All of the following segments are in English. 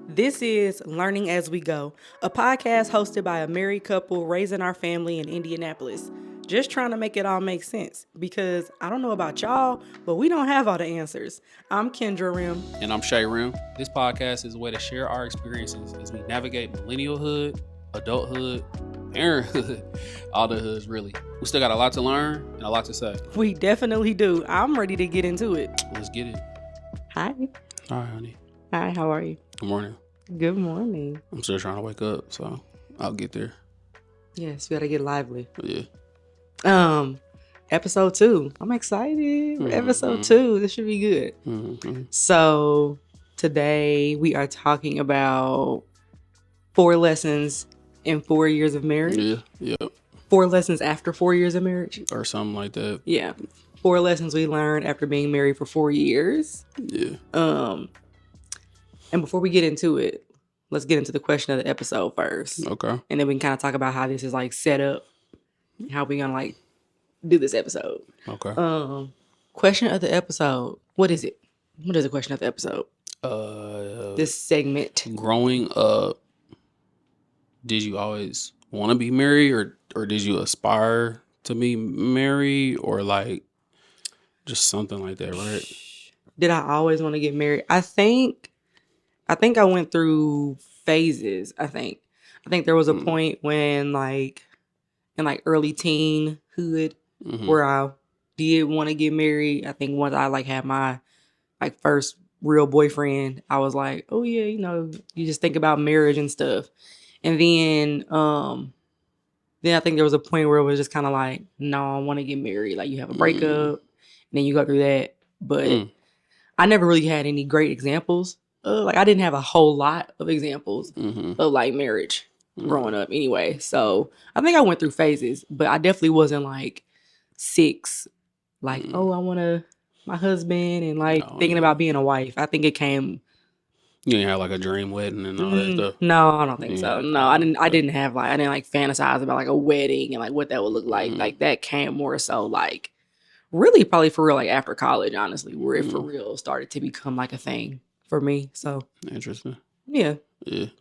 This is Learning as We Go, a podcast hosted by a married couple raising our family in Indianapolis. Just trying to make it all make sense because I don't know about y'all, but we don't have all the answers. I'm Kendra Rim. And I'm Shea Rim. This podcast is a way to share our experiences as we navigate millennialhood, adulthood, parenthood, all the hoods really. We still got a lot to learn and a lot to say. We definitely do. I'm ready to get into it. Let's get it. Hi. All right, honey. Hi, how are you? Good morning. Good morning. I'm still trying to wake up, so I'll get there. Yes, we gotta get lively. Yeah. Episode 2. I'm excited. Episode 2. This should be good. So today we are talking about 4 lessons in 4 years of marriage. Yeah. 4 lessons after 4 years of marriage. Or something like that. Yeah. 4 lessons we learned after being married for 4 years. Yeah. And before we get into it, let's get into the question of the episode first. Okay. And then we can kind of talk about how this is like set up, how we gonna like do this episode. Okay. Question of the episode. What is it? What is the question of the episode? This segment. Growing up, did you always want to be married or did you aspire to be married or like just something like that, right? Did I always want to get married? I think I went through phases. I think there was a point when like in like early teenhood where I did want to get married. I think once I like had my like first real boyfriend, I was like, oh yeah, you know, you just think about marriage and stuff. And then I think there was a point where it was just kind of like, no, I want to get married. Like you have a breakup, and then you go through that. But I never really had any great examples. Like I didn't have a whole lot of examples of like marriage growing up anyway. So I think I went through phases, but I definitely wasn't like 6, like, oh, I want my husband and like thinking about being a wife. I think it came. You didn't have like a dream wedding and all that stuff? No, I don't think so. No, I didn't like fantasize about like a wedding and like what that would look like. Like that came more so like really probably for real like after college, honestly, where it for real started to become like a thing for me. So interesting. Yeah.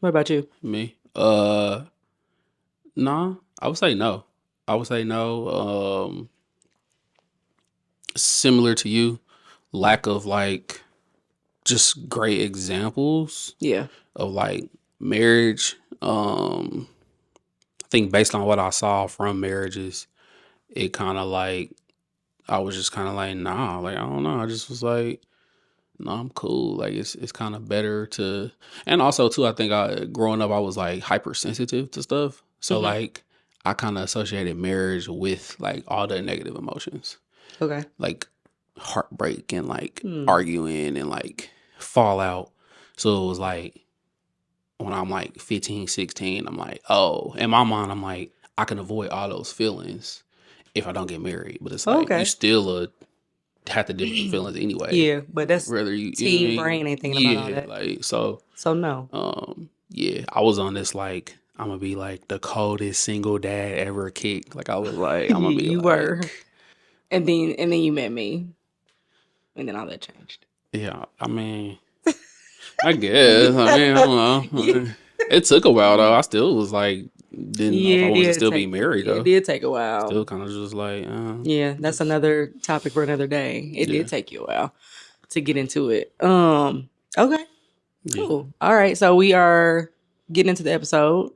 What about you? Me? No, I would say no. Similar to you, lack of like just great examples of like marriage. I think based on what I saw from marriages, it kind of like I was just kind of like, nah, like I don't know. I just was like, no, I'm cool. Like it's kind of better to, and also too, I think growing up I was like hypersensitive to stuff. So like I kind of associated marriage with like all the negative emotions. Okay. Like heartbreak and like arguing and like fallout. So it was like when I'm like 15, 16, I'm like, oh, in my mind, I'm like, I can avoid all those feelings if I don't get married. But it's like you still have to deal with feelings anyway. Yeah, but that's whether you teen brain ain't thinking about all that. Like so no. Yeah, I was on this like I'm gonna be like the coldest single dad ever kicked. Like I was like I'm gonna be you like, were. And then you met me. And then all that changed. Yeah, I mean, I guess. I don't know. It took a while though. I still was like, didn't know if I wanted to still be married though. It did take a while. Still kind of just like, yeah, that's another topic for another day. It did take you a while to get into it. Okay, cool. All right, so we are getting into the episode.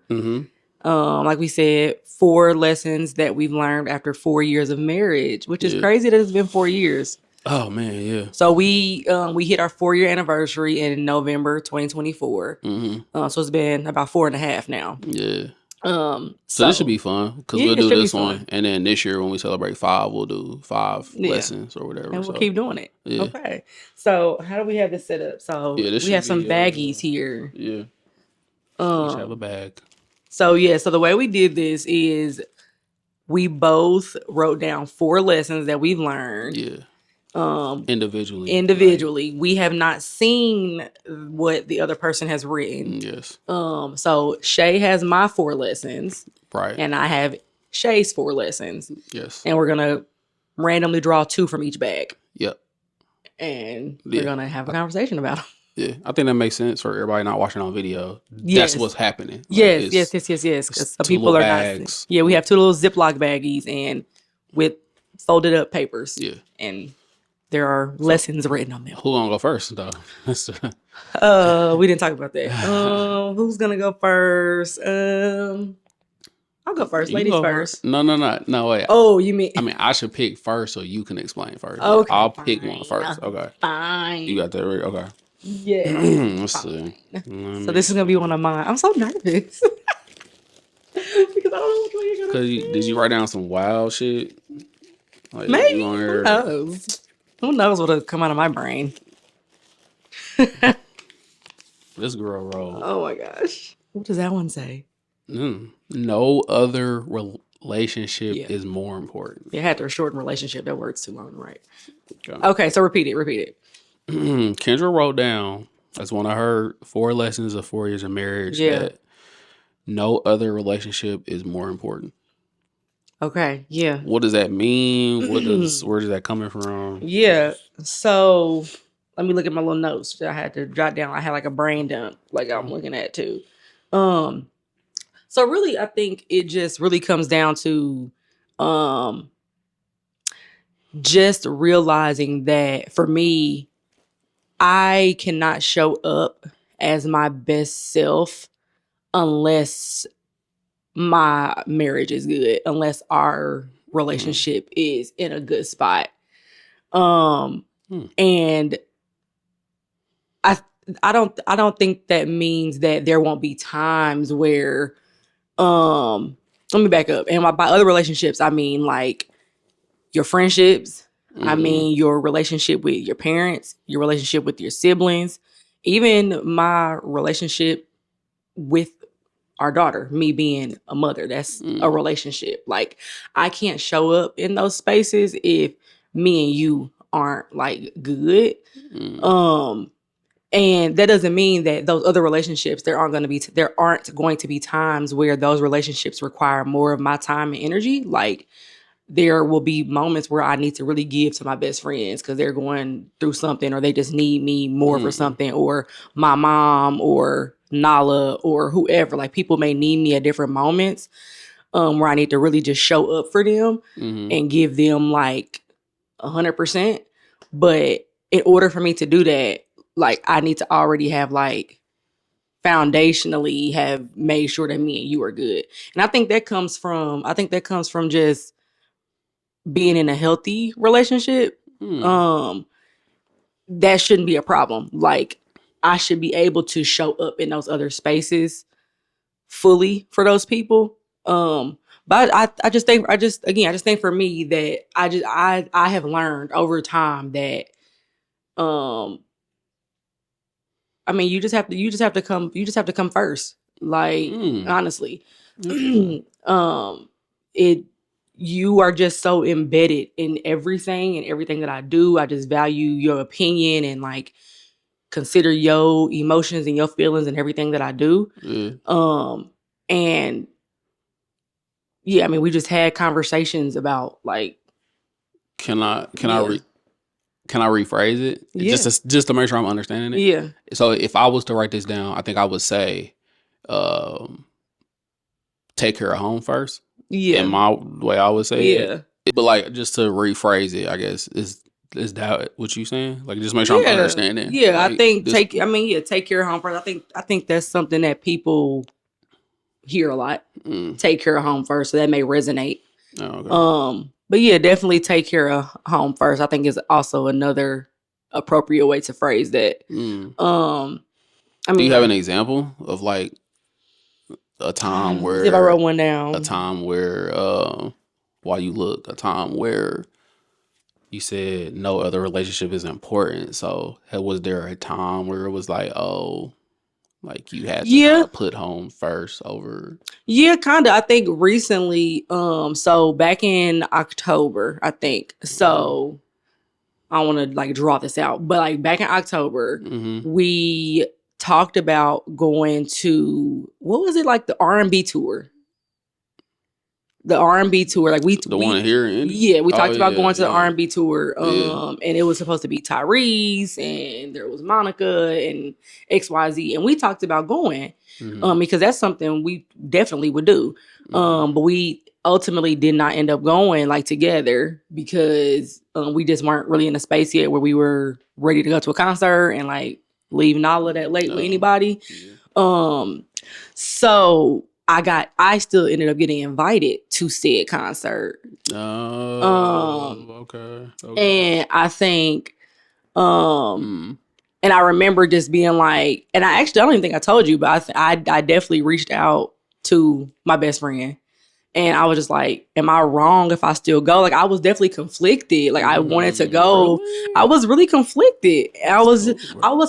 Like we said, 4 lessons that we've learned after 4 years of marriage, which is crazy that it's been 4 years. Oh man, yeah. So we hit our 4-year anniversary in November 2024. So it's been about 4.5 now. Yeah. So this should be fun because we'll do this one, and then this year when we celebrate 5, we'll do 5 lessons or whatever, and we'll keep doing it. Yeah. Okay. So how do we have this set up? So we have some baggies here. Yeah. Each have a bag. So so the way we did this is we both wrote down 4 lessons that we've learned. Yeah. Individually. Like, we have not seen what the other person has written. Yes. So Shea has my 4 lessons. Right. And I have Shea's 4 lessons. Yes. And we're gonna randomly draw 2 from each bag. Yep. And we're gonna have a conversation about them. Yeah, I think that makes sense for everybody not watching on video. Yes. That's what's happening. Like, yes. Because some people are bags. not. Yeah, we have 2 little Ziploc baggies and with folded up papers. Yeah. And there are lessons written on them. Who gonna go first, though? We didn't talk about that. Who's gonna go first? I'll go first. Ladies first. No, wait. Oh, you mean? I mean, I should pick first, so you can explain first. Okay, I'll pick one first. Okay. Fine. You got that right? Okay. Yeah. Let's see. So this is gonna be one of mine. I'm so nervous because I don't know which one you're gonna. Did you write down some wild shit? Like, maybe. Who knows? Who knows what'll come out of my brain? This girl roll. Oh my gosh. What does that one say? No other relationship is more important. You had to shorten relationship. That word's too long, right? Okay, so repeat it. Kendra wrote down, as one of her 4 lessons of 4 years of marriage, that no other relationship is more important. Okay, yeah. What does that mean? Where is that coming from? Yeah. So let me look at my little notes that I had to jot down. I had like a brain dump, like I'm looking at too. So really, I think it just really comes down to just realizing that for me, I cannot show up as my best self unless my marriage is good, unless our relationship is in a good spot. And I don't think that means that there won't be times where let me back up. And by other relationships, I mean like your friendships, I mean your relationship with your parents, your relationship with your siblings, even my relationship with our daughter, me being a mother. That's a relationship. Like I can't show up in those spaces if me and you aren't like good. And that doesn't mean that those other relationships, there aren't going to be times where those relationships require more of my time and energy. Like there will be moments where I need to really give to my best friends because they're going through something or they just need me more for something, or my mom or Nala or whoever. Like people may need me at different moments where I need to really just show up for them and give them like 100%. But in order for me to do that, like I need to already have like foundationally have made sure that me and you are good. And I think that comes from just being in a healthy relationship. That shouldn't be a problem. Like I should be able to show up in those other spaces fully for those people. But I just think for me that I have learned over time that I mean, you just have to come first. Like, honestly, you are just so embedded in everything that I do. I just value your opinion and like consider your emotions and your feelings and everything that I do. And yeah, I mean, we just had conversations about like, can I rephrase it? Yeah. Just to make sure I'm understanding it. Yeah. So if I was to write this down, I think I would say, take care of home first. Yeah. In my way, I would say it. But like, just to rephrase it, I guess is that what you saying? Like, just make sure I'm understanding. Yeah, like, I think take care of home first. I think that's something that people hear a lot. Take care of home first, so that may resonate. Oh, okay. But yeah, definitely take care of home first. I think is also another appropriate way to phrase that. I mean, do you have an example of like a time where, if I wrote one down, a time where while you look, a time where you said no other relationship is important. So was there a time where it was like, oh, like you had to put home first over? Yeah, kind of. I think recently, so back in October, I think. So I want to like draw this out, but like back in October, we talked about going to, what was it, like the R&B tour the R&B tour. Like we one here in Indy? Yeah, we talked about going to the R&B tour. And it was supposed to be Tyrese and there was Monica and XYZ. And we talked about going because that's something we definitely would do. But we ultimately did not end up going like together because we just weren't really in a space yet where we were ready to go to a concert and like leaving all of that late with anybody. So I still ended up getting invited to said concert. Okay. And I think, and I remember just being like, and I don't even think I told you, but I definitely reached out to my best friend. And I was just like, am I wrong if I still go? Like, I was definitely conflicted. Like, I wanted to go. Really? I was really conflicted. I was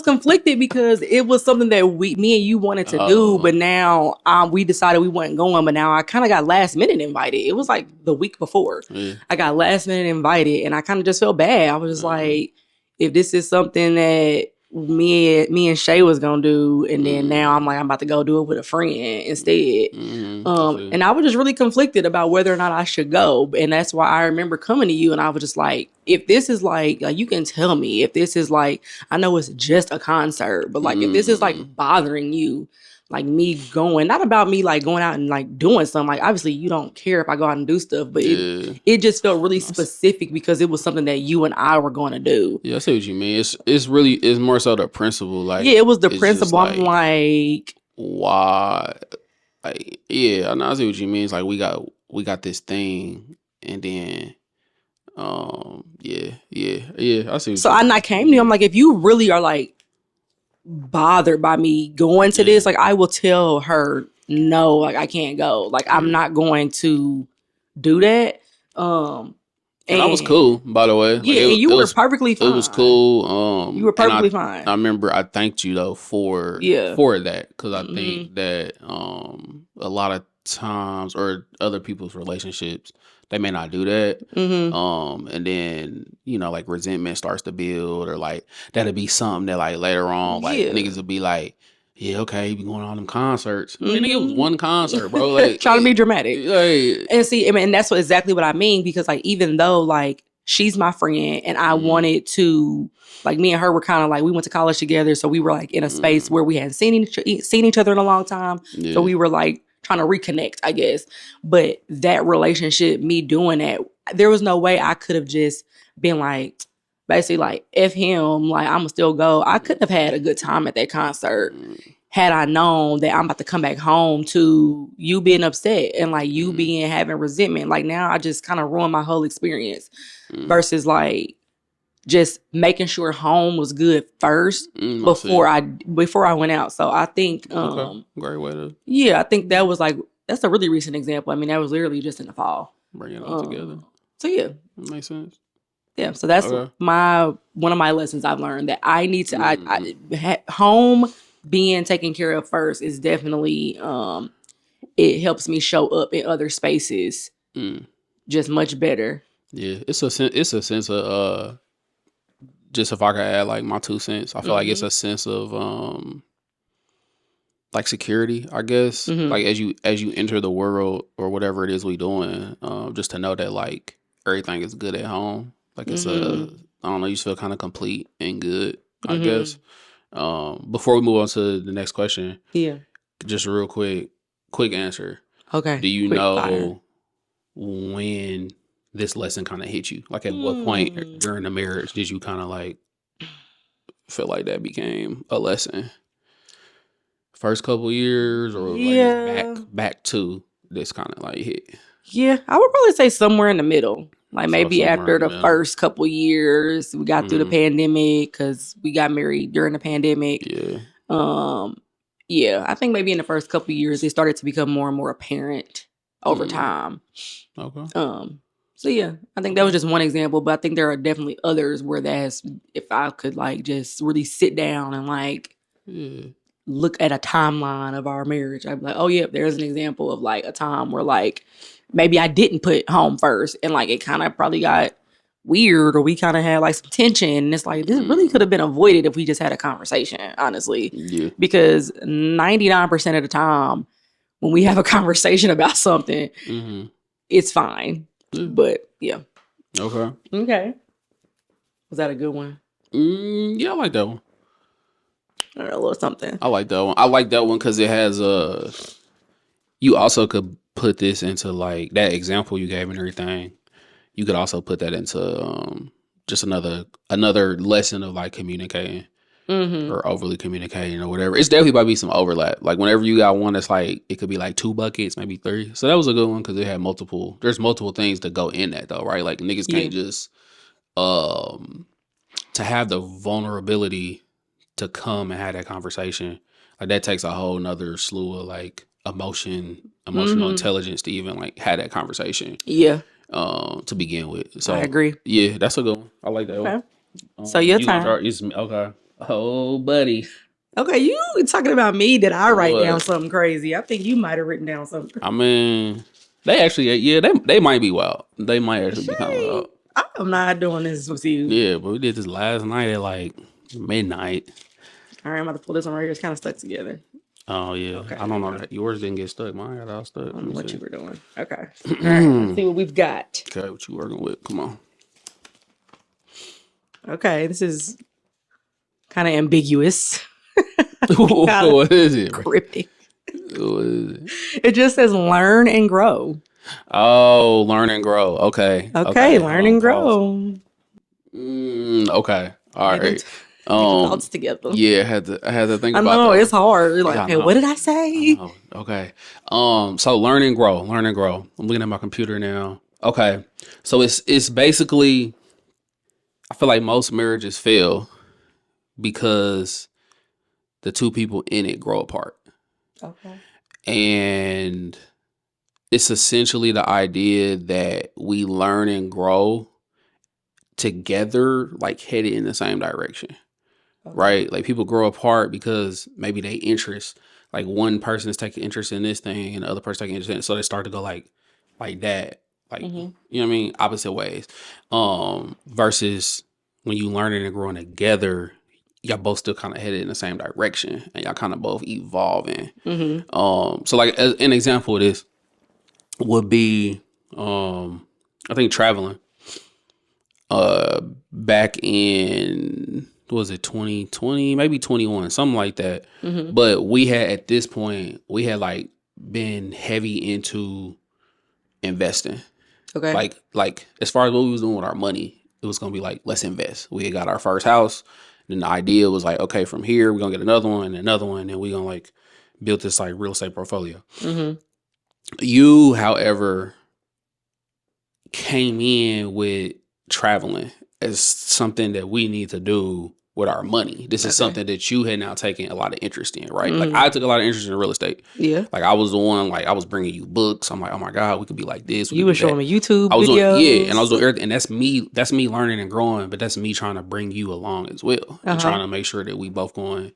conflicted because it was something that me and you wanted to do. But now we decided we weren't going. But now I kind of got last minute invited. It was like the week before. I got last minute invited. And I kind of just felt bad. I was just like, if this is something that me and Shea was gonna do, and then now I'm like, I'm about to go do it with a friend instead. And I was just really conflicted about whether or not I should go. And that's why I remember coming to you and I was just like, if this is like you can tell me if this is like, I know it's just a concert, but like if this is like bothering you, like me going, not about me like going out and like doing something. Like obviously you don't care if I go out and do stuff, but it just felt really specific because it was something that you and I were going to do. Yeah, I see what you mean. It's more so the principle. Like it was the principle. I'm like, why? Like I know, I see what you mean. It's like we got this thing, and then I see. So I came to you. I'm like, if you really are like bothered by me going to this, like I will tell her no, like I can't go, like I'm not going to do that. And that was cool, by the way. Like, you were perfectly fine. It was cool. You were perfectly fine. I remember I thanked you though for that because I think that a lot of times or other people's relationships, they may not do that. And then, like resentment starts to build, or like that'll be something that like later on, like niggas will be like, yeah, okay, you be going to all them concerts. I mean, it was one concert, bro. Like trying to be dramatic. Like, and see, I mean, that's exactly what I mean, because like even though like she's my friend and I wanted to, like me and her were kind of like, we went to college together, so we were like in a space where we hadn't seen each other in a long time. So we were like trying to reconnect, I guess. But that relationship, me doing that, there was no way I could have just been like, basically like, F him, like I'ma still go. I couldn't have had a good time at that concert had I known that I'm about to come back home to you being upset and like you having resentment. Like now I just kind of ruined my whole experience versus like just making sure home was good first before I went out. So I think great way to I think that's a really recent example. I mean, that was literally just in the fall. Bring it all together. So yeah. That makes sense. Yeah, so that's one of my lessons I've learned, that I need to home being taken care of first is definitely it helps me show up in other spaces just much better. Yeah, it's a sense of just if I could add like my 2 cents, I feel like it's a sense of like security, I guess. Like as you enter the world or whatever it is we doing, just to know that like everything is good at home. Like it's I don't know, you just feel kind of complete and good, I guess. Before we move on to the next question, just a real quick answer. Okay. Do you know when this lesson kind of hit you? Like at what point during the marriage did you kind of like feel like that became a lesson? First couple years, or like back to this kind of like hit? Yeah, I would probably say somewhere in the middle. Like maybe after the first couple years, we got through the pandemic because we got married during the pandemic. I think maybe in the first couple years, it started to become more and more apparent over time. Okay. So yeah, I think that was just one example, but I think there are definitely others where if I could like just really sit down and like look at a timeline of our marriage, I'd be like, oh yeah, there's an example of like a time where like maybe I didn't put home first and like it kind of probably got weird, or we kind of had like some tension, and it's like this really could have been avoided if we just had a conversation, honestly. Because 99% of the time when we have a conversation about something, it's fine. But yeah. Okay. Was that a good one? Yeah, I like that one. Or a little something. I like that one. I like that one because it has you also could put this into like that example you gave and everything. You could also put that into just another lesson of like communicating or overly communicating or whatever. It's definitely about to be some overlap. Like whenever you got one that's like, it could be like 2 buckets, maybe 3. So that was a good one because it had there's multiple things to go in that though, right? Like niggas can't just to have the vulnerability to come and have that conversation. Like that takes a whole nother slew of like emotional intelligence to even like have that conversation. Yeah. To begin with. So I agree. Yeah, that's a good one. I like that one. So your time. Okay. Oh, buddy. Okay, you talking about me that I write down something crazy. I think you might have written down something. I mean, they actually, they might be wild. They might actually be kind of wild. I'm not doing this with you. Yeah, but we did this last night at like midnight. All right, I'm about to pull this one right here. It's kind of stuck together. Oh, yeah. Okay. I don't know that yours didn't get stuck. Mine got all stuck. I don't know what you were doing. Okay. All right, let's see what we've got. Okay, what you working with? Come on. Okay, this is kind of ambiguous. What is it? Cryptic. What is it? It just says learn and grow. Oh, learn and grow. Okay. Okay, learn and grow. Okay. All right. Thoughts together. Yeah, I had to think about that. I know, it's hard. You're like, okay, what did I say? Okay. So learn and grow. I'm looking at my computer now. Okay. So it's basically, I feel like most marriages fail because the two people in it grow apart. Okay. And it's essentially the idea that we learn and grow together, like headed in the same direction. Okay. Right? Like people grow apart because maybe they interest, like one person is taking interest in this thing and the other person taking interest in it. So they start to go like that. Like, you know what I mean? Opposite ways. Versus when you learning and growing together, y'all both still kind of headed in the same direction and y'all kind of both evolving. So like as an example of this would be, I think traveling, back in, what was it, 2020, maybe 21, something like that. But we had, at this point, we had like been heavy into investing. Okay. Like as far as what we was doing with our money, it was going to be like, let's invest. We had got our first house. Then the idea was like, okay, from here, we're going to get another one, and we're going to like build this like real estate portfolio. You, however, came in with traveling as something that we need to do with our money. This is something that you had now taken a lot of interest in, right? Like I took a lot of interest in real estate. Yeah. Like I was the one, like I was bringing you books. I'm like, oh my God, we could be like this. You were showing me YouTube videos. And I was doing everything. And that's me learning and growing, but that's me trying to bring you along as well. And trying to make sure that we both going,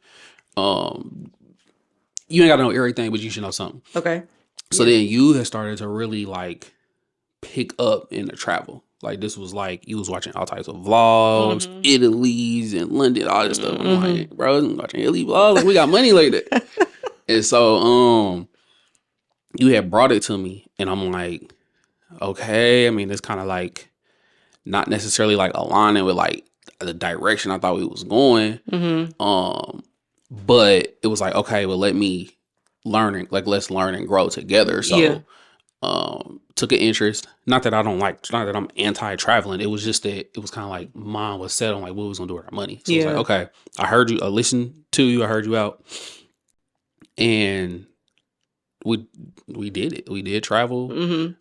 you ain't got to know everything, but you should know something. Okay. So then you had started to really like pick up in the travel. Like this was like, you was watching all types of vlogs, Italy's and London, all this stuff. I'm like, bro, I'm watching Italy vlogs. Like, we got money like that. And so you had brought it to me and I'm like, okay. I mean, it's kind of like not necessarily like aligning with like the direction I thought we was going. But it was like, okay, well, let's learn and grow together. So took an interest. Not that I'm anti-traveling. It was just that it was kind of like mine was set on like what we was gonna do with our money. So it was like, okay, I heard you, I listened to you, I heard you out. And we did it. We did travel. It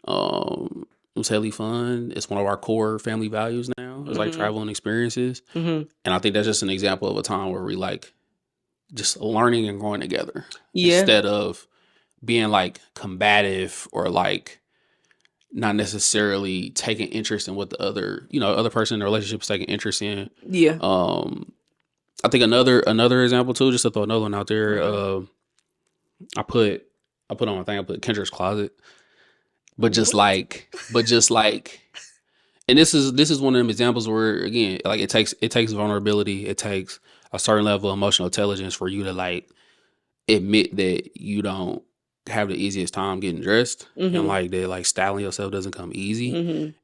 was heavily fun. It's one of our core family values now. It's like travel and experiences. And I think that's just an example of a time where we like just learning and growing together. Instead of being like combative or like not necessarily taking interest in what the other person in the relationship is taking interest in. Yeah. I think another example too, just to throw another one out there. I put on my thing. I put Kendra's closet, but just like, and this is one of them examples where again, like it takes vulnerability. It takes a certain level of emotional intelligence for you to like admit that you don't have the easiest time getting dressed, and like that, like styling yourself doesn't come easy.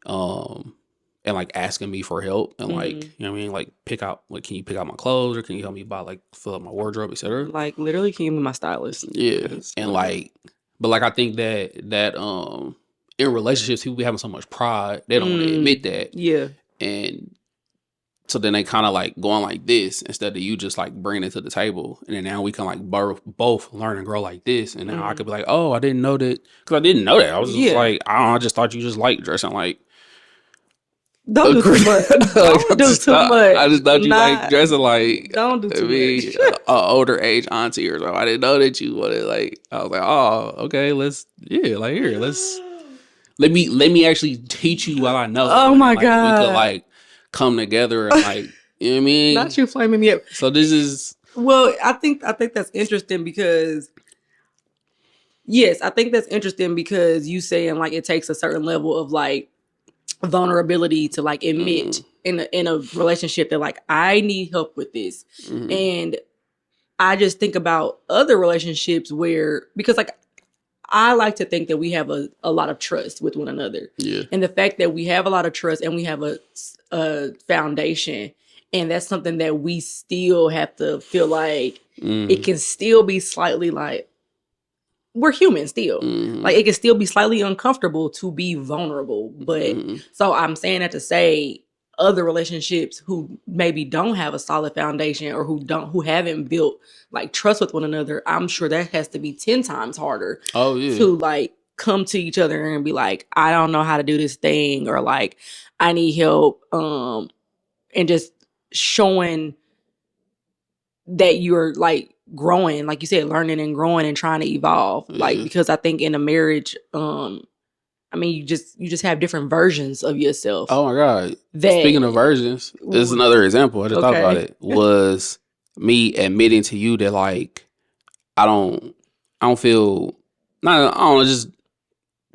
And like asking me for help, and like, you know what I mean, like pick out, like, can you pick out my clothes, or can you help me buy, like, fill up my wardrobe, etc. Like literally, can you be my stylist? Yeah, and like, but like I think that in relationships, people be having so much pride, they don't want to admit that. Yeah, and so then they kind of like going like this instead of you just like bringing it to the table, and then now we can like both learn and grow like this, and now I could be like, oh, I didn't know that, because I didn't know that. I was just like, I just thought you just like dressing like. Don't do too much. Don't do too much. I just thought you like dressing like. Don't do too much. An older age auntie or something. I didn't know that you wanted, like. I was like, oh, okay, let's let me actually teach you what I know. Oh my God, God, we could like come together and like, you know what I mean? Not you flaming me up. So this is. Well, I think that's interesting because. Yes, I think that's interesting because you saying like it takes a certain level of like vulnerability to like admit in a relationship that like I need help with this. And I just think about other relationships where, because like I like to think that we have a lot of trust with one another. Yeah. And the fact that we have a lot of trust and we have a foundation, and that's something that we still have to feel like it can still be slightly like, we're human still. Like it can still be slightly uncomfortable to be vulnerable. But so I'm saying that to say other relationships who maybe don't have a solid foundation, or who haven't built like trust with one another, I'm sure that has to be 10 times harder. Oh yeah. To like come to each other and be like, I don't know how to do this thing, or like I need help. And just showing that you're like growing, like you said, learning and growing and trying to evolve. Like, because I think in a marriage, I mean, you just have different versions of yourself. Oh my God. Speaking of versions, this is another example. I just thought about it. Was me admitting to you that like I don't feel, not, I don't know, just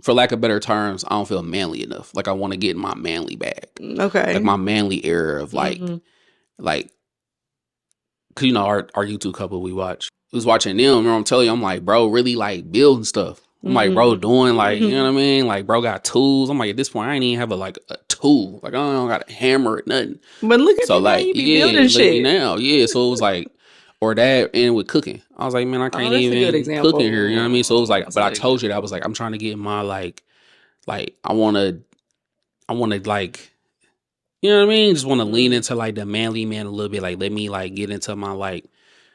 for lack of better terms, I don't feel manly enough. Like I want to get in my manly bag. Okay. Like my manly era of like cause you know our YouTube couple we was watching them. Remember, I'm telling you, I'm like, bro, really like building stuff. I'm like, bro, doing like, you know what I mean? Like, bro got tools. I'm like, at this point, I ain't even have a tool. Like, I don't got a hammer or nothing. But look at like, you be building shit now. Yeah, so it was like, or that, and with cooking, I was like, man, I can't even cook in here. You know what I mean? So it was like, but I told you that I was like, I'm trying to get my like I want to like. You know what I mean? Just want to lean into like the manly man a little bit. Like, let me like get into my like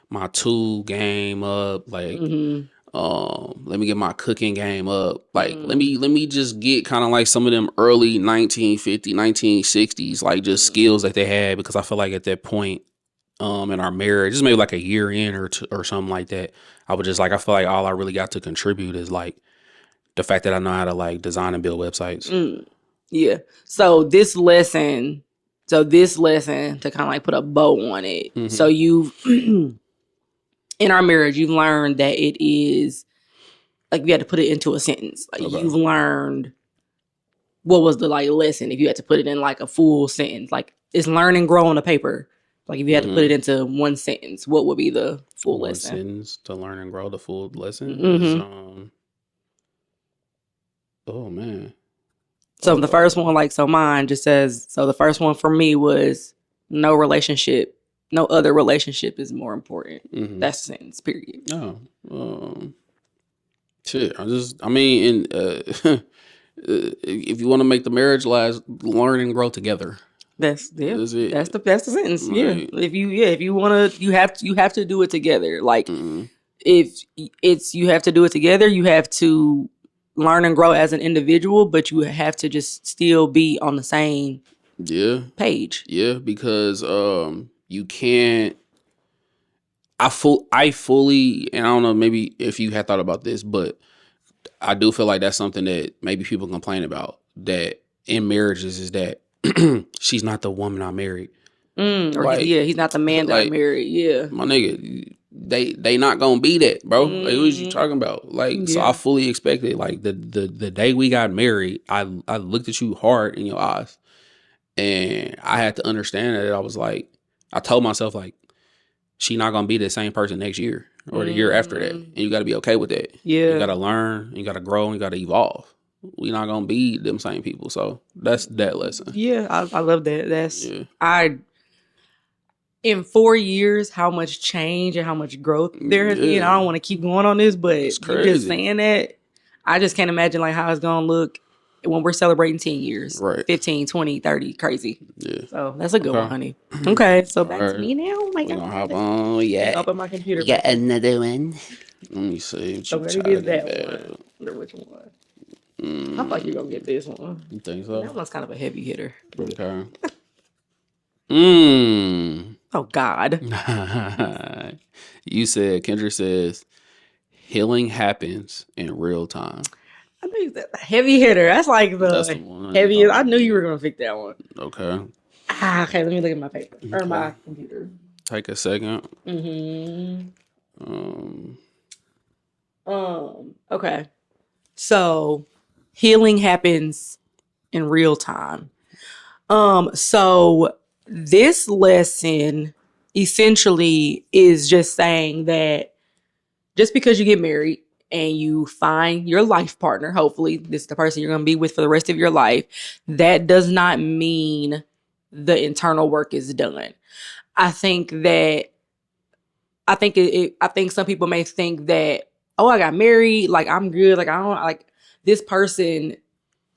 my tool game up. Like, let me get my cooking game up. Like, let me just get kind of like some of them early 1950s, 1960s, like just skills that they had. Because I feel like at that point, in our marriage, just maybe like a year in or something like that, I would just like, I feel like all I really got to contribute is like the fact that I know how to like design and build websites. Yeah. So this lesson to kind of like put a bow on it. So you've, in our marriage, you've learned that it is, like, you had to put it into a sentence. Like, you've learned, what was the like lesson if you had to put it in like a full sentence? Like, it's learn and grow on a paper. Like, if you had to put it into one sentence, what would be the full lesson? One sentence to learn and grow. The full lesson is, oh man. So the first one, like, so mine just says, so the first one for me was no other relationship is more important. That's the sentence, period. Oh, shit. I mean, if you want to make the marriage last, learn and grow together. That's it. That's the sentence. Right. Yeah. If you want to, you have to do it together. Like, if you have to do it together, you have to learn and grow as an individual, but you have to just still be on the same page. Yeah, because you can't. I fully, and I don't know, maybe if you had thought about this, but I do feel like that's something that maybe people complain about, that in marriages, is that she's not the woman I married. He's not the man that I married. Yeah, my nigga. They not gonna be that, bro. Like, what is you talking about? Like, so I fully expected. Like, the day we got married, I looked at you hard in your eyes, and I had to understand that. I was like, I told myself like, she not gonna be the same person next year. or the year after that. And you got to be okay with that. Yeah. You got to learn, you got to grow, and you got to evolve. We're not going to be them same people. So that's that lesson. Yeah, I love that. In 4 years, how much change and how much growth there has been. I don't want to keep going on this, but you just saying that, I just can't imagine like how it's going to look when we're celebrating 10 years. Right. 15, 20, 30, crazy. Yeah. So that's a good one, honey. Okay, so back to me now. Oh my God. We're going to hop on. Yeah. Open my computer. You got another one? Let me see. So we did that one. I wonder which one. I feel like you're going to get this one. You think so? That one's kind of a heavy hitter. Okay. Oh, God. You said, Kendra says, healing happens in real time. I knew you said heavy hitter. That's like the heaviest. I knew you were going to pick that one. Okay. Okay, let me look at my paper. Or my computer. Take a second. Okay. So, healing happens in real time. So this lesson essentially is just saying that just because you get married and you find your life partner, hopefully this is the person you're going to be with for the rest of your life, that does not mean the internal work is done. I think some people may think that, oh, I got married, like I'm good, like I don't like this person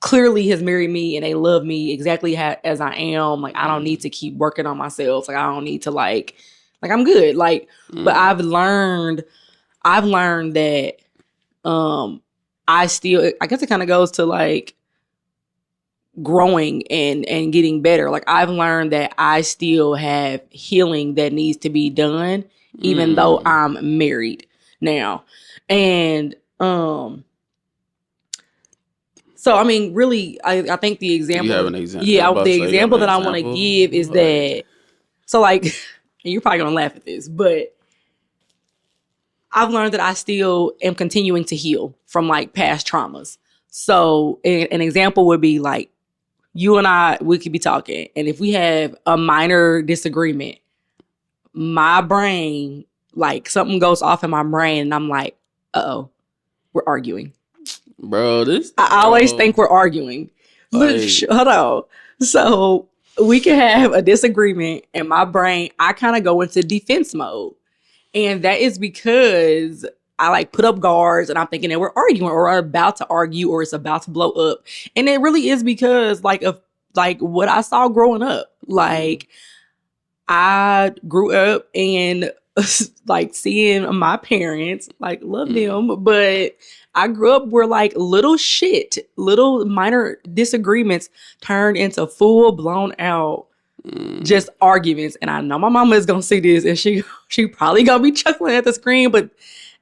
clearly has married me and they love me exactly as I am. Like I don't need to keep working on myself. Like I don't need to like I'm good. Like, but I've learned that I guess it kind of goes to like growing and getting better. Like I've learned that I still have healing that needs to be done, even though I'm married now. And so I mean, really, I think the example. You have an example. Yeah, the example that I want to give is that. So like, you're probably gonna laugh at this, but I've learned that I still am continuing to heal from like past traumas. So an example would be like, you and I, we could be talking, and if we have a minor disagreement, my brain, like something goes off in my brain, and I'm like, uh-oh, we're arguing. Bro, I always think we're arguing. Look, hold on. So we can have a disagreement, and my brain, I kind of go into defense mode. And that is because I like put up guards and I'm thinking that we're arguing or we're about to argue or it's about to blow up. And it really is because like of like what I saw growing up. Like I grew up and like seeing my parents, like love them, but I grew up where like little minor disagreements turned into full blown out just arguments. And I know my mama is gonna see this and she probably gonna be chuckling at the screen, but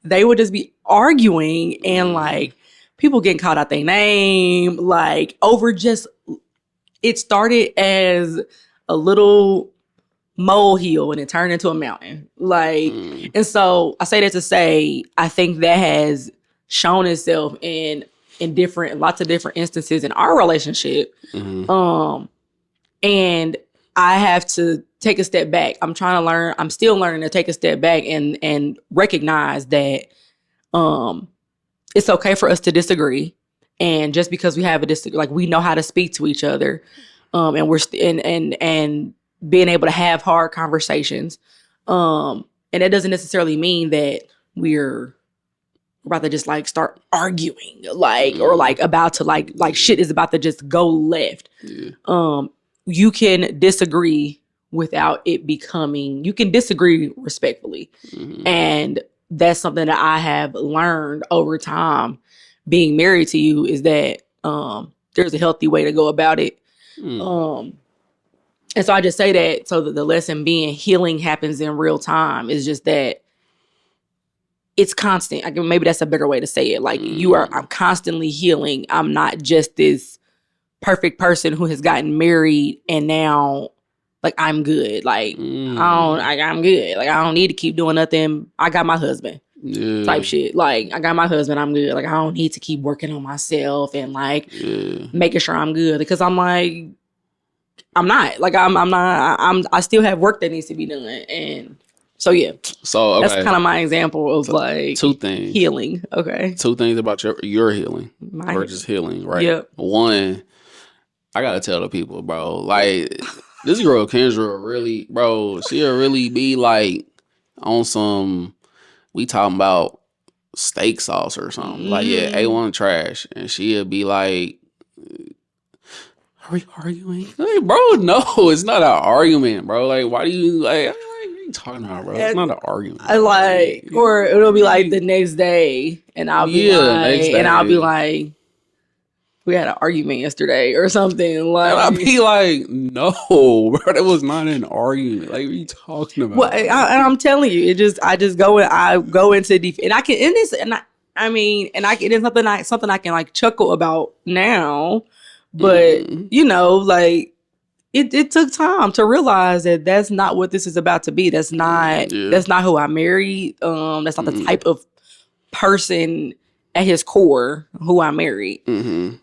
they would just be arguing and like people getting called out their name, like over just, it started as a little molehill and it turned into a mountain. Like, and so I say that to say, I think that has shown itself in lots of different instances in our relationship. And I have to take a step back. I'm still learning to take a step back and recognize that it's okay for us to disagree. And just because we have like we know how to speak to each other, and we're and being able to have hard conversations. And that doesn't necessarily mean that we're about to just like start arguing, like, or like about to like shit is about to just go left. Yeah. You can disagree without it becoming, you can disagree respectfully. And that's something that I have learned over time being married to you is that there's a healthy way to go about it. And so I just say that so that the lesson being healing happens in real time is just that it's constant. Maybe that's a better way to say it. Like I'm constantly healing. I'm not just this perfect person who has gotten married and now like I'm good. Like I'm good. Like I don't need to keep doing nothing. I got my husband. Yeah. Type shit. Like I got my husband, I'm good. Like I don't need to keep working on myself and like making sure I'm good because I'm like I'm not. Like I'm not. I still have work that needs to be done, and So yeah. So okay. That's kind of my example of like two things. Healing. Okay. Two things about your healing. Or just healing, right? Yep. One, I gotta tell the people, bro. Like this girl Kendra really, bro, she'll really be like on some, we talking about steak sauce or something. Like, yeah, A1 trash. And she'll be like, are we arguing? Like, bro, no, it's not an argument, bro. Like, why do you, like, what are you talking about, bro? It's not an argument. I like, or it'll be like the next day, and I'll be I'll be like, we had an argument yesterday or something. Like, and I'll be like, no, bro, that was not an argument. Like, what are you talking about? Well, I'm telling you, I just go into deep, and I can, and it's, and I mean, and it is something I can like chuckle about now. But you know, like it took time to realize that that's not what this is about to be. That's not who I married. That's not the type of person at his core who I married. And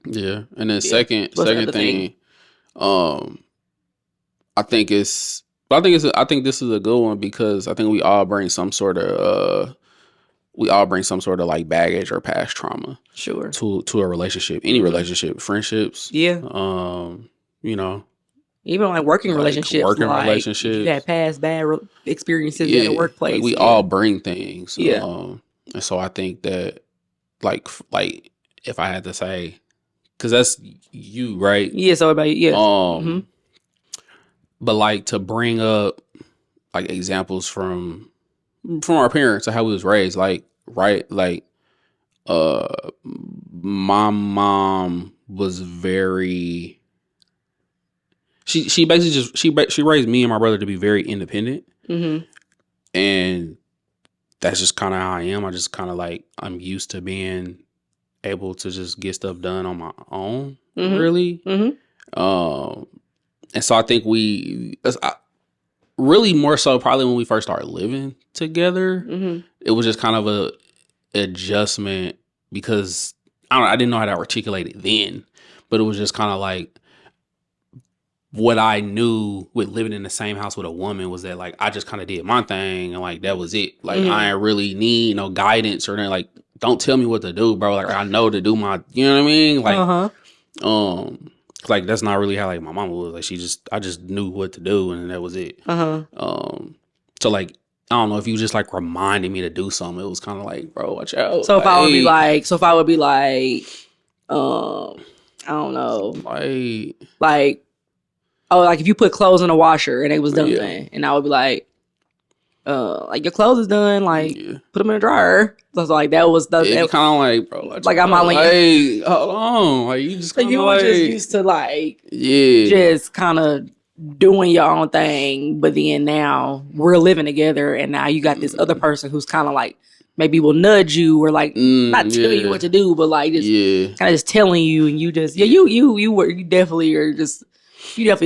then second thing, I think this is a good one because I think we all bring some sort of like baggage or past trauma. Sure. To a relationship, any relationship, friendships. Yeah. You know, even like working relationships. You had past bad experiences in the workplace. Like we all bring things. Yeah. And so I think that like if I had to say, because that's you, right? Yeah. So about you, but like to bring up like examples from our parents or how we was raised, like, right, like my mom was very, she basically just she raised me and my brother to be very independent, and that's just kind of how I am. I just kind of like, I'm used to being able to just get stuff done on my own, really. And so I think really more so probably when we first started living together, it was just kind of a adjustment because I didn't know how to articulate it then, but it was just kind of like what I knew with living in the same house with a woman was that like I just kind of did my thing and like that was it. Like I ain't really need no guidance or anything. Like, don't tell me what to do, bro. Like I know to do my, you know what I mean? Like like that's not really how like my mama was. Like I just knew what to do and that was it. So like I don't know if you just like reminded me to do something. It was kind of like, bro, watch out. So if I would be like, I don't know, like, oh, like if you put clothes in a washer and they was done, and I would be like your clothes is done, like put them in a dryer. So like that was the kind of like, bro, like I'm not like, hey, hold on, like you just like you were just used to like just kind of doing your own thing, but then now we're living together, and now you got this other person who's kind of like maybe will nudge you or like not tell you what to do, but like just kind of just telling you, and you just you definitely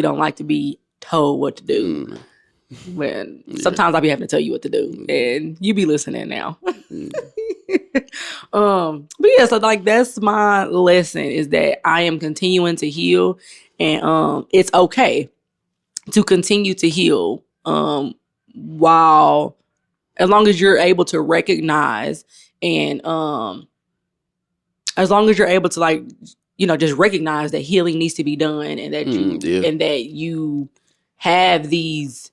don't like to be told what to do. When sometimes I'll be having to tell you what to do, and you be listening now. But yeah, so like that's my lesson, is that I am continuing to heal, and it's okay to continue to heal, while as long as you're able to recognize and as long as you're able to like, you know, just recognize that healing needs to be done, and that you have these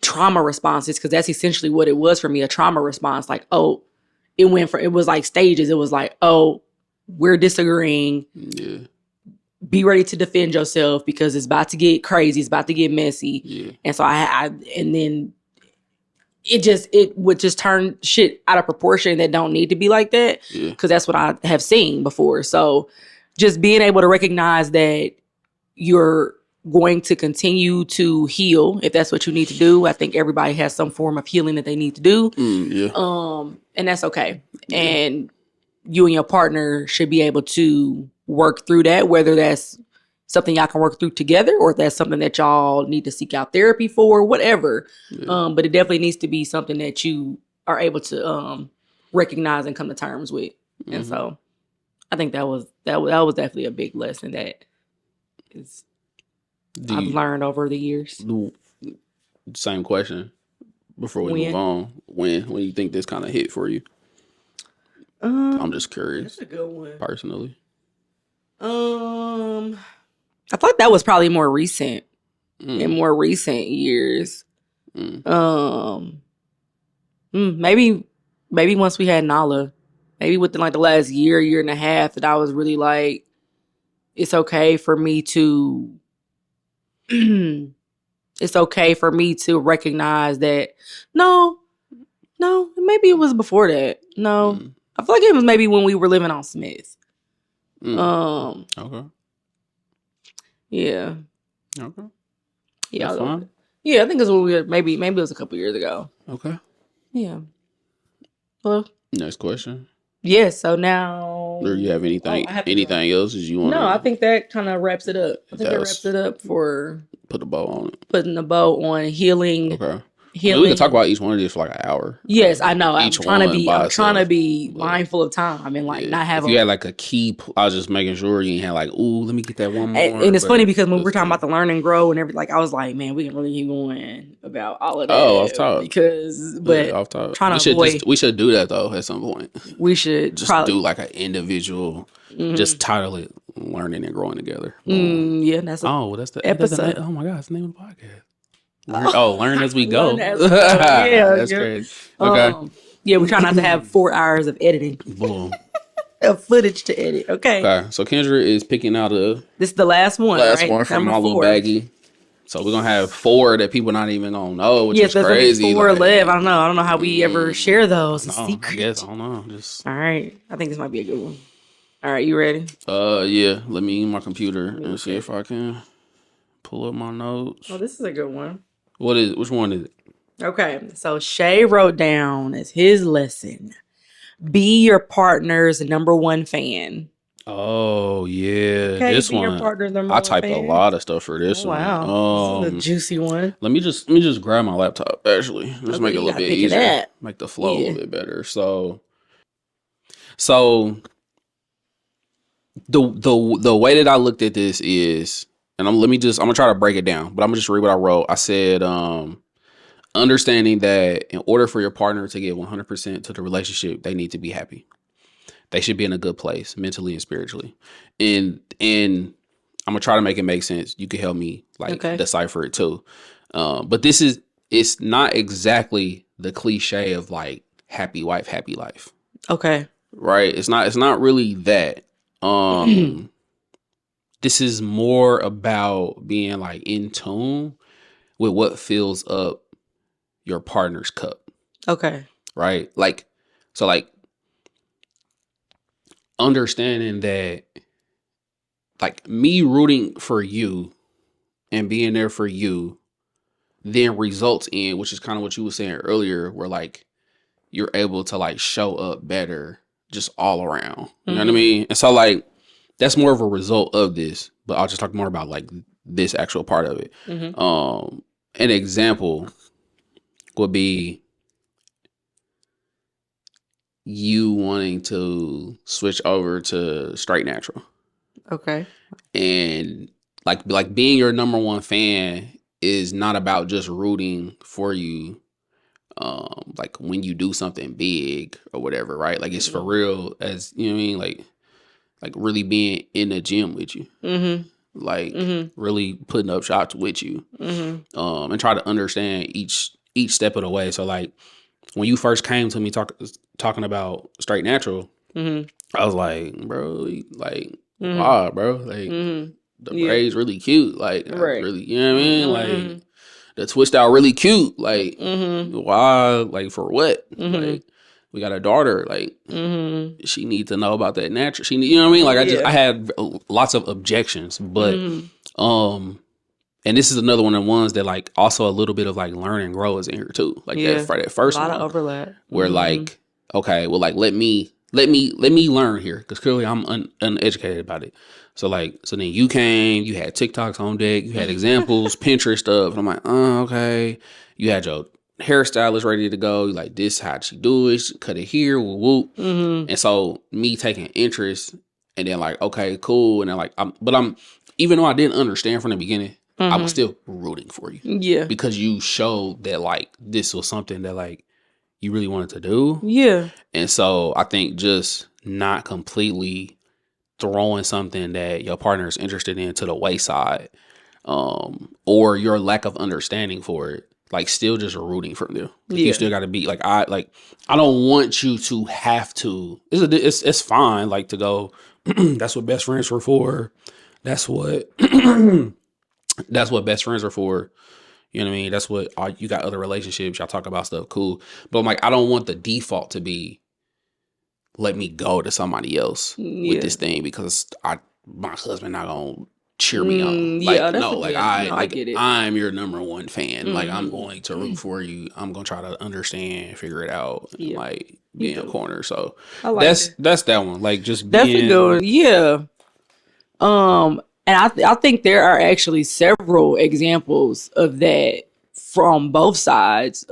trauma responses, because that's essentially what it was for me, a trauma response. Like, oh, it was like stages. It was like, oh, we're disagreeing. Be ready to defend yourself because it's about to get crazy. It's about to get messy. And so and then it would just turn shit out of proportion that don't need to be like that. Because that's what I have seen before. So just being able to recognize that you're going to continue to heal if that's what you need to do. I think everybody has some form of healing that they need to do. And that's okay. And you and your partner should be able to work through that, whether that's something y'all can work through together or if that's something that y'all need to seek out therapy for, whatever. But it definitely needs to be something that you are able to recognize and come to terms with. And so I think that was definitely a big lesson that I've learned over the years. same question before we move on. When you think this kind of hit for you? I'm just curious. That's a good one. Personally. I feel like that was probably more recent. In more recent years. Maybe once we had Nala. Maybe within like the last year and a half, that I was really like, it's okay for me to it's okay for me to recognize that no, maybe it was before that. No. I feel like it was maybe when we were living on Smith. Okay. Yeah. Okay. Yeah. That's fine. Yeah, I think it's when we were, maybe it was a couple years ago. Okay. Yeah. Well. Next question. Yeah, so now... Or you have anything else as you want? No, I think that kind of wraps it up. I think that wraps it up for... Put a bow on it. Putting the bow on healing. Okay. Healing. We can talk about each one of these for like an hour. Yes, I know. I'm trying to be mindful of time and like not have... If you had like a key... I was just making sure you ain't had like, ooh, let me get that one more. And it's funny because when we're talking about the learn and grow and everything, like I was like, man, we can really keep going about all of that. Oh, off top. Because... But off top. Trying to avoid... We should do that though at some point. We should just do like an individual... Just title it "Learning and Growing Together." Yeah, that's the episode. Oh my God, it's the name of the podcast. Learn as we go. Yeah, that's great. Okay. Yeah, we try not to have 4 hours of editing. Boom. Of footage to edit. Okay. So Kendra is picking out This is the last one. Last one from my little baggie. So we're gonna have 4 that people not even gonna know, which is crazy. 4 live. I don't know how we ever share those. It's secret. I guess I don't know. All right. I think this might be a good one. All right, you ready? Yeah. Let me use my computer and see if I can pull up my notes. Oh, this is a good one. Which one is it? Okay, so Shea wrote down as his lesson: be your partner's number one fan. Oh yeah, okay, this one. I typed a lot of stuff for this one. Wow, this is a juicy one. Let me just grab my laptop. Actually, just make it a little bit easier. Make the flow a little bit better. So. The way that I looked at this is, and I'm gonna try to break it down, but I'm gonna just read what I wrote. I said, understanding that in order for your partner to get 100% to the relationship, they need to be happy. They should be in a good place mentally and spiritually. And I'm gonna try to make it make sense. You can help me decipher it too. But it's not exactly the cliche of like happy wife, happy life. Okay. Right. It's not really that. This is more about being like in tune with what fills up your partner's cup. Okay. Right? Like understanding that like me rooting for you and being there for you then results in, which is kind of what you were saying earlier, where like you're able to like show up better just all around. You know what I mean? And so like that's more of a result of this, but I'll just talk more about like this actual part of it. An example would be you wanting to switch over to straight natural. Okay. And like being your number one fan is not about just rooting for you like when you do something big or whatever, right? Like it's for real, as you know what I mean, like really being in the gym with you, really putting up shots with you, and try to understand each step of the way. So like when you first came to me talking about straight natural, I was like, bro, like wow, bro, like the braids really cute, like really, you know what I mean, like. The twist out really cute. Like, why? Like, for what? Like, we got a daughter. Like, she needs to know about that natural. You know what I mean? Like, I had lots of objections, but, and this is another one of the ones that like also a little bit of like learn and grow is in here too. Like that first one. A lot of overlap. Where like, okay, well, like, let me learn here. Because clearly I'm uneducated about it. So then you came, you had TikToks on deck, you had examples, Pinterest stuff. And I'm like, oh, okay. You had your hairstylist ready to go. You're like, this how she do it. She cut it here, whoop. And so me taking interest and then like, okay, cool. And then like, I'm even though I didn't understand from the beginning, I was still rooting for you. Yeah. Because you showed that, like, this was something that, like, you really wanted to do. Yeah. And so I think just not completely throwing something that your partner is interested in to the wayside, or your lack of understanding for it, like, still just rooting for them. You still got to be like, I don't want you to have to. It's fine, like, to go. That's what best friends were for. That's what that's what best friends are for. You know what I mean? That's what you got other relationships. Y'all talk about stuff, cool. But I'm like, I don't want the default to be, let me go to somebody else with this thing because my husband not gonna cheer me on. Like, no, like, I get it. I'm your number one fan. Like, I'm going to root for you. I'm gonna try to understand, figure it out, and, like, be in a corner. So that's that one. Like, just definitely going. Yeah. And I think there are actually several examples of that from both sides.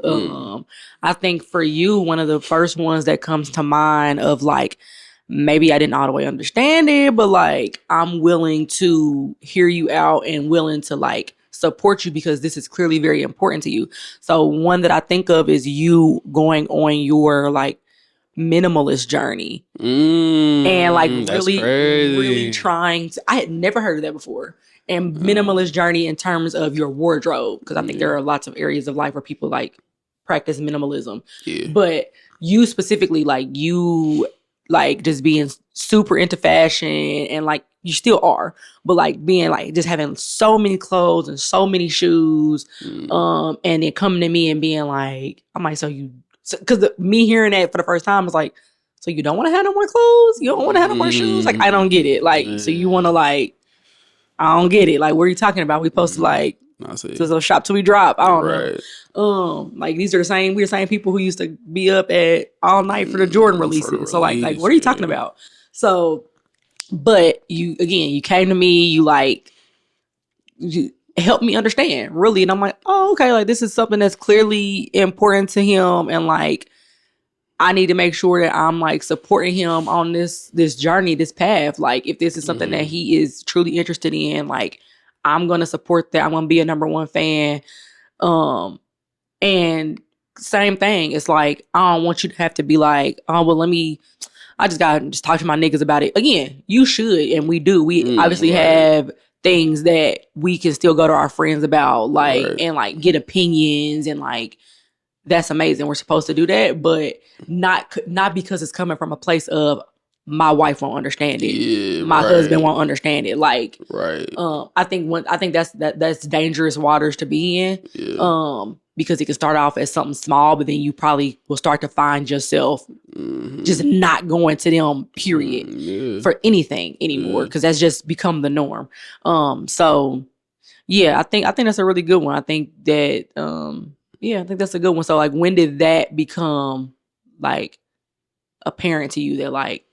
I think for you, one of the first ones that comes to mind of, like, maybe I didn't all the way understand it, but, like, I'm willing to hear you out and willing to, like, support you because this is clearly very important to you. So one that I think of is you going on your, like, minimalist journey, and, like, really trying to, I had never heard of that before. And minimalist journey in terms of your wardrobe, because I think there are lots of areas of life where people, like, practice minimalism, but you specifically, like, you, like, just being super into fashion, and, like, you still are, but, like, being, like, just having so many clothes and so many shoes, and then coming to me and being like, I'm like, so you, because me hearing that for the first time was like, so you don't want to have no more clothes? You don't want to have no more shoes? Like, I don't get it. Like, so you want to, like, I don't get it. Like, what are you talking about? We supposed to, like, so shop till we drop. I don't know. Like, we're the same people who used to be up at all night for the Jordan releases. So, like, what are you talking about? So, but you came to me, you, like, you helped me understand, really. And I'm like, oh, okay, like, this is something that's clearly important to him, and, like, I need to make sure that I'm, like, supporting him on this journey, this path. Like, if this is something that he is truly interested in, like, I'm gonna support that. I'm gonna be a number one fan. And same thing. It's like, I don't want you to have to be like, oh, well, I just gotta just talk to my niggas about it. Again, you should, and we do. We obviously have things that we can still go to our friends about, like, and, like, get opinions, and, like, that's amazing. We're supposed to do that, but not because it's coming from a place of, my wife won't understand it, my husband won't understand it. Like, I think that's dangerous waters to be in. Because it can start off as something small, but then you probably will start to find yourself just not going to them, period, for anything anymore, because that's just become the norm. So yeah, I think that's a really good one. I think that I think that's a good one. So, like, when did that become, like, apparent to you that, like,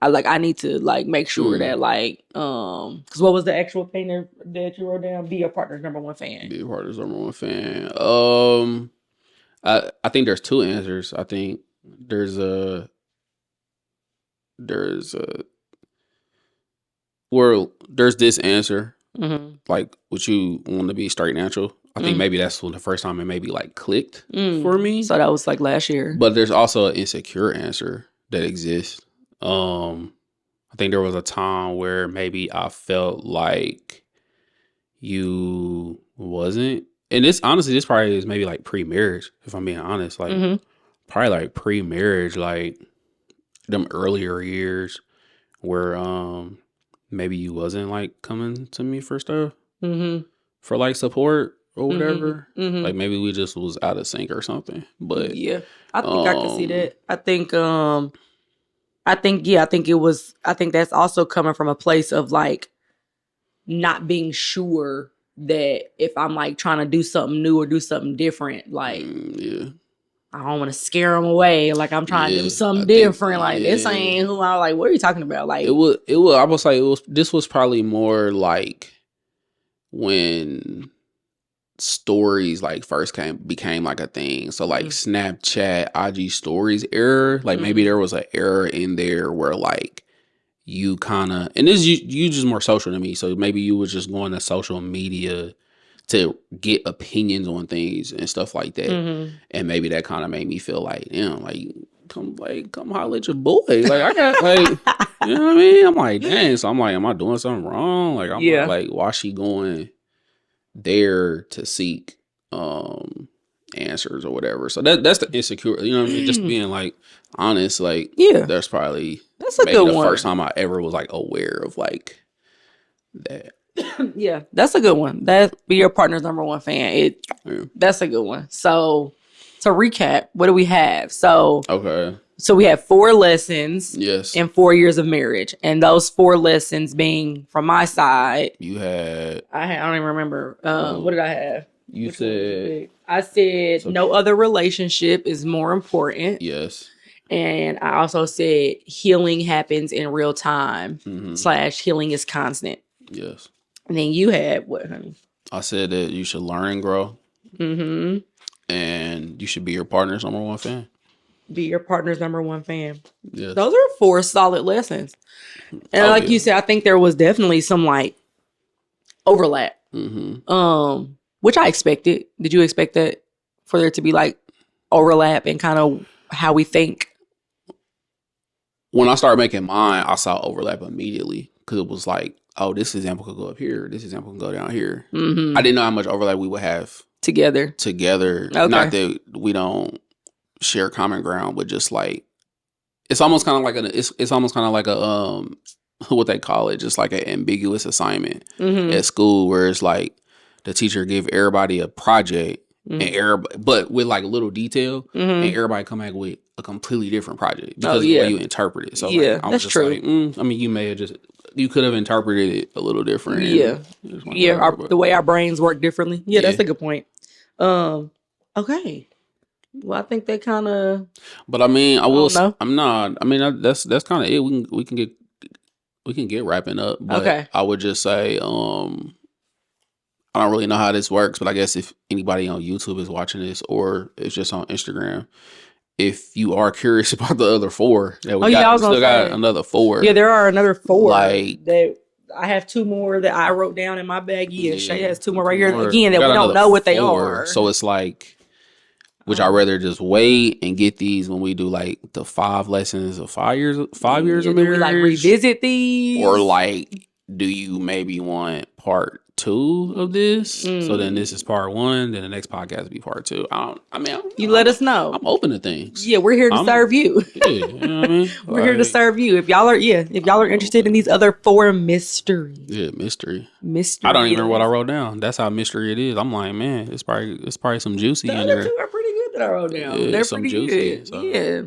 I need to, like, make sure that, like, because what was the actual thing that you wrote down? Be your partner's number one fan. Be your partner's number one fan. I think there's two answers. I think there's this answer, like, would you want to be straight natural? I think maybe that's when the first time it maybe, like, clicked for me. So that was, like, last year. But there's also an insecure answer that exists. I think there was a time where maybe I felt like you wasn't, and this probably is maybe, like, pre-marriage, if I'm being honest, like, probably, like, pre-marriage, like, them earlier years where maybe you wasn't, like, coming to me for stuff, for, like, support or whatever. Like, maybe we just was out of sync or something. But yeah, I think I can see that. I think that's also coming from a place of, like, not being sure that if I'm, like, trying to do something new or do something different, like, I don't want to scare them away. Like, I'm trying to do something different. Like, this ain't who I like. What are you talking about? Like, I was like, this was probably more like when stories, like, first became like a thing. So, like, Snapchat, IG stories era, like, maybe there was an era in there where, like, you kind of, and this you just more social than me, so maybe you was just going to social media to get opinions on things and stuff like that, and maybe that kind of made me feel like, damn, come holler at your boy, like I got you know what I mean? I'm like, dang, so I'm like, am I doing something wrong? Like I'm like, why she going there to seek answers or whatever? So that's the insecure, you know what I mean? Just being like honest, like that's probably that's a good one. First time I ever was like aware of like that. Yeah, that's a good one. That be your partner's number one fan. That's a good one. So to recap, what do we have? So we have 4 lessons in 4 years of marriage. And those 4 lessons being from my side. You had I don't even remember. What did I have? You said I said no other relationship is more important. Yes. And I also said healing happens in real time / healing is constant. Yes. And then you had what, honey? I said that you should learn and grow. And you should be your partner's number one fan. Be your partner's number one fan. Yes. Those are 4 solid lessons. And you said, I think there was definitely some like overlap. Which I expected. Did you expect that for there to be like overlap in kind of how we think? When I started making mine, I saw overlap immediately because it was like, oh, this example could go up here. This example can go down here. I didn't know how much overlap we would have together. Okay. Not that we don't share common ground, but just like it's almost kind of like it's almost kind of like a what they call it, just like an ambiguous assignment at school, where it's like the teacher give everybody a project and but with like a little detail, and everybody come back with a completely different project because of the way you interpret it. So like, I was just true. Like, I mean, you could have interpreted it a little different. The way our brains work differently. Yeah, that's a good point. Okay. Well, I think that kind of. But I mean, I'm not. I mean, that's kind of it. We can get wrapping up. But I would just say, I don't really know how this works, but I guess if anybody on YouTube is watching this or it's just on Instagram, if you are curious about the other 4 that we got another 4. Yeah, there are another 4. Like that, I have 2 more that I wrote down in my baggie, and Shea has 2 more right here. Again, that we don't know what they are. So it's like, would y'all rather just wait and get these when we do like the 5 lessons of 5 years of marriage? Do we like revisit these, or like, do you maybe want part 2 of this? So then this is part 1. Then the next podcast will be part 2. Let us know. I'm open to things. Yeah, we're here to serve you. You know what I mean? We're here to serve you. If y'all are interested in these other 4 mysteries. Yeah, mystery. I don't even remember what I wrote down. That's how mystery it is. I'm like, man, it's probably some juicy in there. The other 2 are pretty good that I wrote down. Yeah, they're pretty juicy, good. So. Yeah.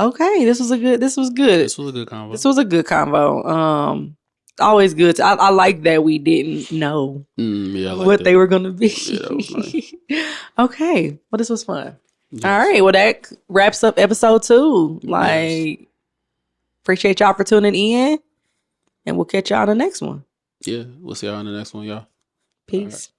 Okay. This was good. This was a good convo. Always good. I like that we didn't know what they were going to be. Yeah, that was nice. Okay. Well, this was fun. Yes. All right. Well, that wraps up episode 2. Appreciate y'all for tuning in, and we'll catch y'all on the next one. Yeah. We'll see y'all on the next one, y'all. Peace.